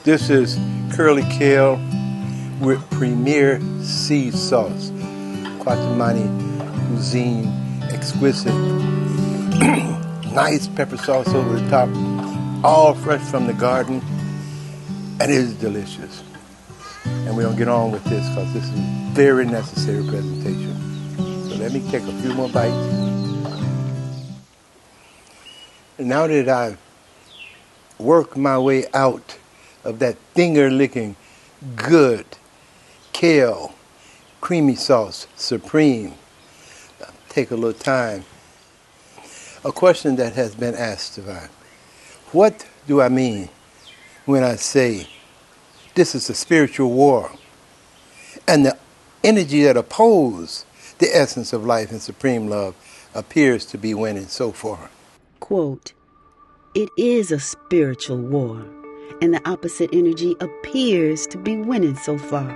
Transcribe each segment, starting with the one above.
This is curly kale with premier sea sauce. Quatamani cuisine, exquisite. Nice pepper sauce over the top, all fresh from the garden, and it is delicious. And we're going to get on with this because this is a very necessary presentation. So let me take a few more bites. And now that I've worked my way out of that finger-licking good kale creamy sauce supreme, take a little time. A question that has been asked of I, what do I mean when I say this is a spiritual war and the energy that opposes the essence of life and supreme love appears to be winning so far? Quote, it is a spiritual war, and the opposite energy appears to be winning so far.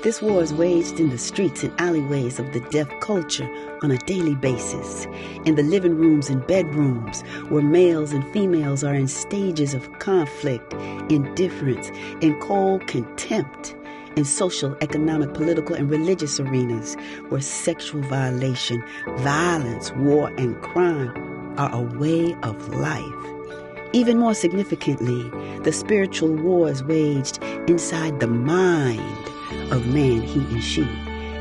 This war is waged in the streets and alleyways of the deaf culture on a daily basis, in the living rooms and bedrooms, where males and females are in stages of conflict, indifference, and cold contempt, in social, economic, political, and religious arenas, where sexual violation, violence, war, and crime are a way of life. Even more significantly, the spiritual war is waged inside the mind of man, he and she,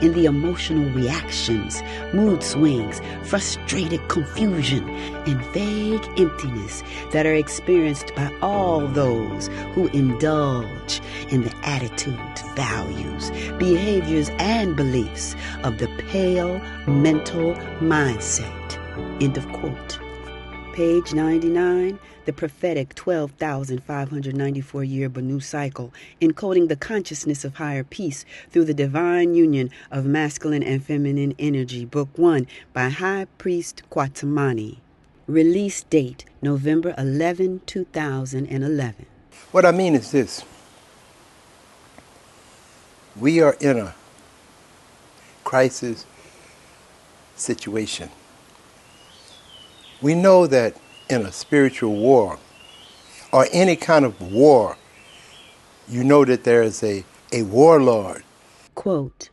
in the emotional reactions, mood swings, frustrated confusion, and vague emptiness that are experienced by all those who indulge in the attitudes, values, behaviors, and beliefs of the pale mental mindset. End of quote. Page 99, the prophetic 12,594-year Banu cycle, encoding the consciousness of higher peace through the divine union of masculine and feminine energy, Book 1 by High Priest Quatamani. Release date, November 11, 2011. What I mean is this. We are in a crisis situation. We know that in a spiritual war, or any kind of war, you know that there is a warlord. Quote,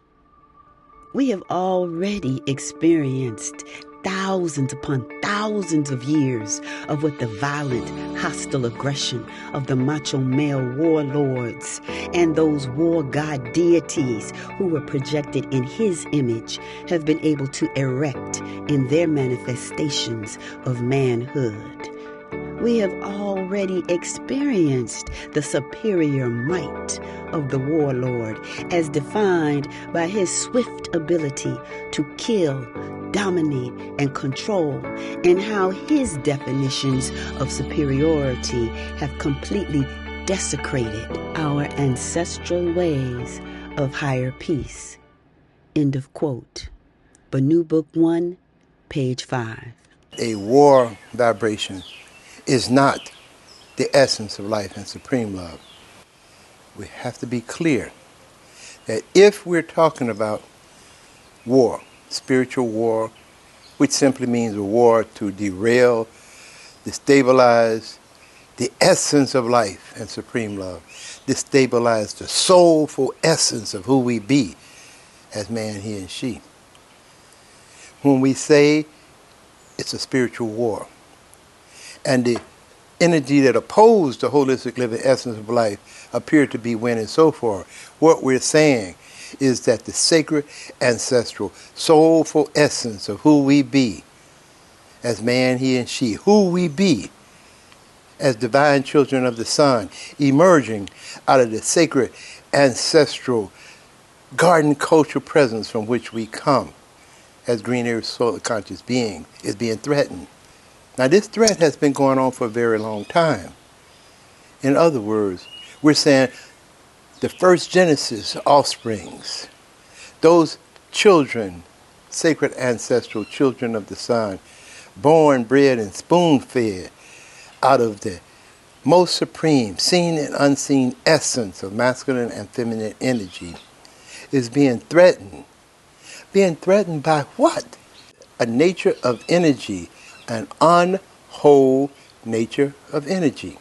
we have already experienced thousands upon thousands of years of what the violent, hostile aggression of the macho male warlords and those war god deities who were projected in his image have been able to erect in their manifestations of manhood. We have already experienced the superior might of the warlord as defined by his swift ability to kill, dominate, and control, and how his definitions of superiority have completely desecrated our ancestral ways of higher peace. End of quote. Banu Book 1, page 5. A war vibration is not the essence of life and supreme love. We have to be clear that if we're talking about war, spiritual war, which simply means a war to derail, destabilize the essence of life and supreme love, destabilize the soulful essence of who we be as man, he, and she. When we say it's a spiritual war, and the energy that opposes the holistic living essence of life appear to be winning so far, what we're saying is that the sacred, ancestral, soulful essence of who we be as man, he, and she, who we be as divine children of the sun, emerging out of the sacred, ancestral, garden cultural presence from which we come as green earth solar conscious beings, is being threatened. Now, this threat has been going on for a very long time. In other words, we're saying the first Genesis offsprings, those children, sacred ancestral children of the sun, born, bred, and spoon-fed out of the most supreme, seen and unseen essence of masculine and feminine energy, is being threatened. Being threatened by what? A nature of energy, an unwhole nature of energy.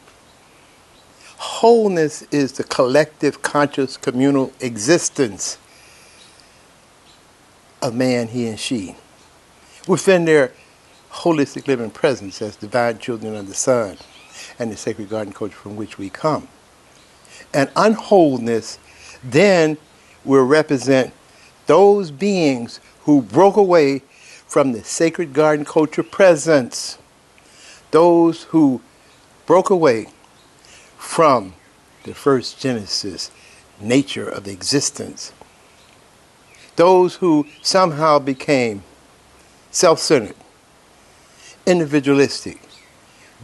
wholeness is the collective conscious communal existence of man, he and she, within their holistic living presence as divine children of the sun and the sacred garden culture from which we come. And unwholeness then will represent those beings who broke away from the sacred garden culture presence, those who broke away from the first Genesis nature of existence, those who somehow became self-centered, individualistic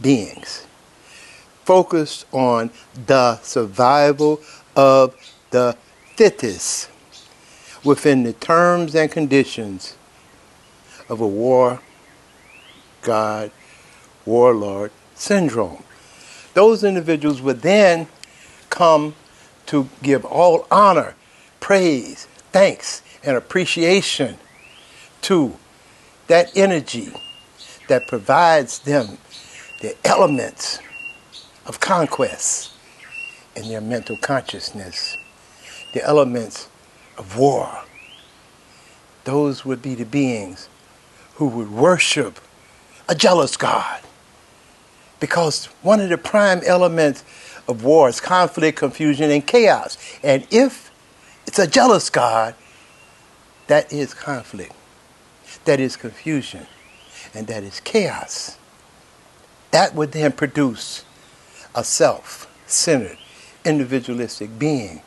beings, focused on the survival of the fittest within the terms and conditions of a war, God, warlord syndrome. Those individuals would then come to give all honor, praise, thanks, and appreciation to that energy that provides them the elements of conquest in their mental consciousness, the elements of war. Those would be the beings who would worship a jealous God. Because one of the prime elements of war is conflict, confusion, and chaos. And if it's a jealous God, that is conflict, that is confusion, and that is chaos. That would then produce a self-centered, individualistic being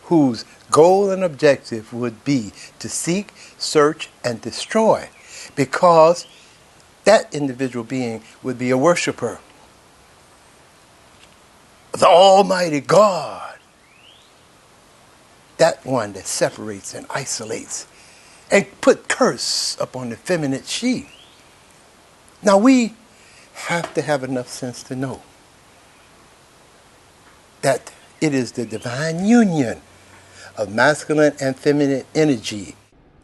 whose goal and objective would be to seek, search, and destroy, because that individual being would be a worshiper of the Almighty God, that one that separates and isolates and put curse upon the feminine she. Now we have to have enough sense to know that it is the divine union of masculine and feminine energy.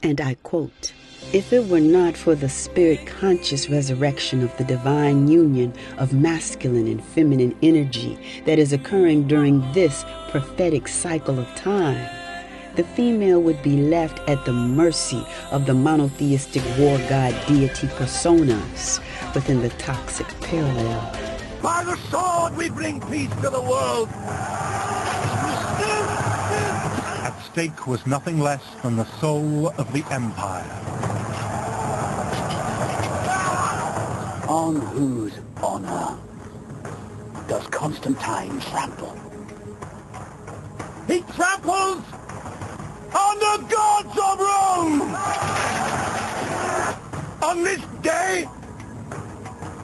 And I quote, "If it were not for the spirit-conscious resurrection of the divine union of masculine and feminine energy that is occurring during this prophetic cycle of time, the female would be left at the mercy of the monotheistic war god deity personas within the toxic parallel. By the sword we bring peace to the world." At stake was nothing less than the soul of the empire. On whose honor does Constantine trample? He tramples on the gods of Rome! On this day,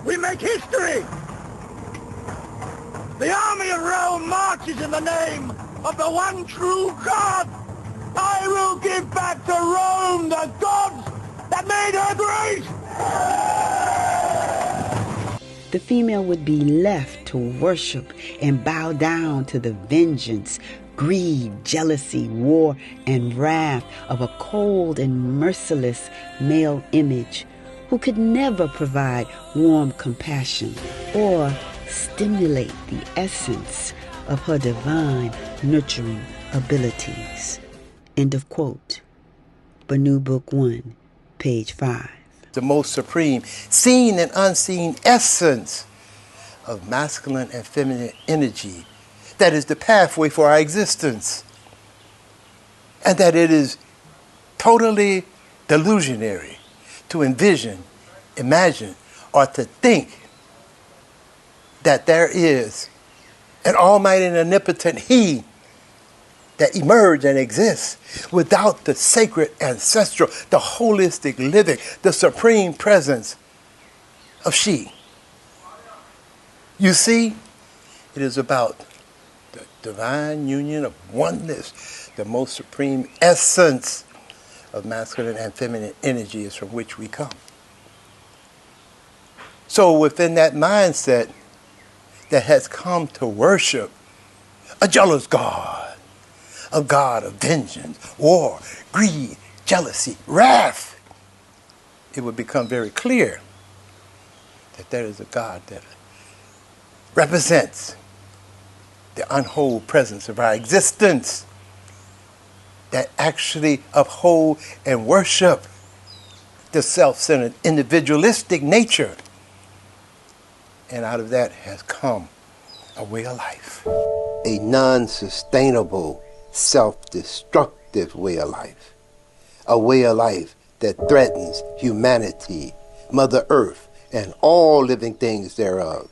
we make history! The army of Rome marches in the name of the one true God! I will give back to Rome the gods that made her great! The female would be left to worship and bow down to the vengeance, greed, jealousy, war, and wrath of a cold and merciless male image who could never provide warm compassion or stimulate the essence of her divine nurturing abilities. End of quote. Banu Book 1, page 5. The most supreme, seen and unseen essence of masculine and feminine energy that is the pathway for our existence. And that it is totally delusionary to envision, imagine, or to think that there is an almighty and omnipotent He that emerge and exist without the sacred ancestral, the holistic living, the supreme presence of she. You see, it is about the divine union of oneness, the most supreme essence of masculine and feminine energy is from which we come. So within that mindset that has come to worship a jealous God, a God of vengeance, war, greed, jealousy, wrath, it would become very clear that there is a God that represents the unwhole presence of our existence, that actually uphold and worship the self-centered individualistic nature. And out of that has come a way of life. A non-sustainable, self-destructive way of life. A way of life that threatens humanity, Mother Earth, and all living things thereof.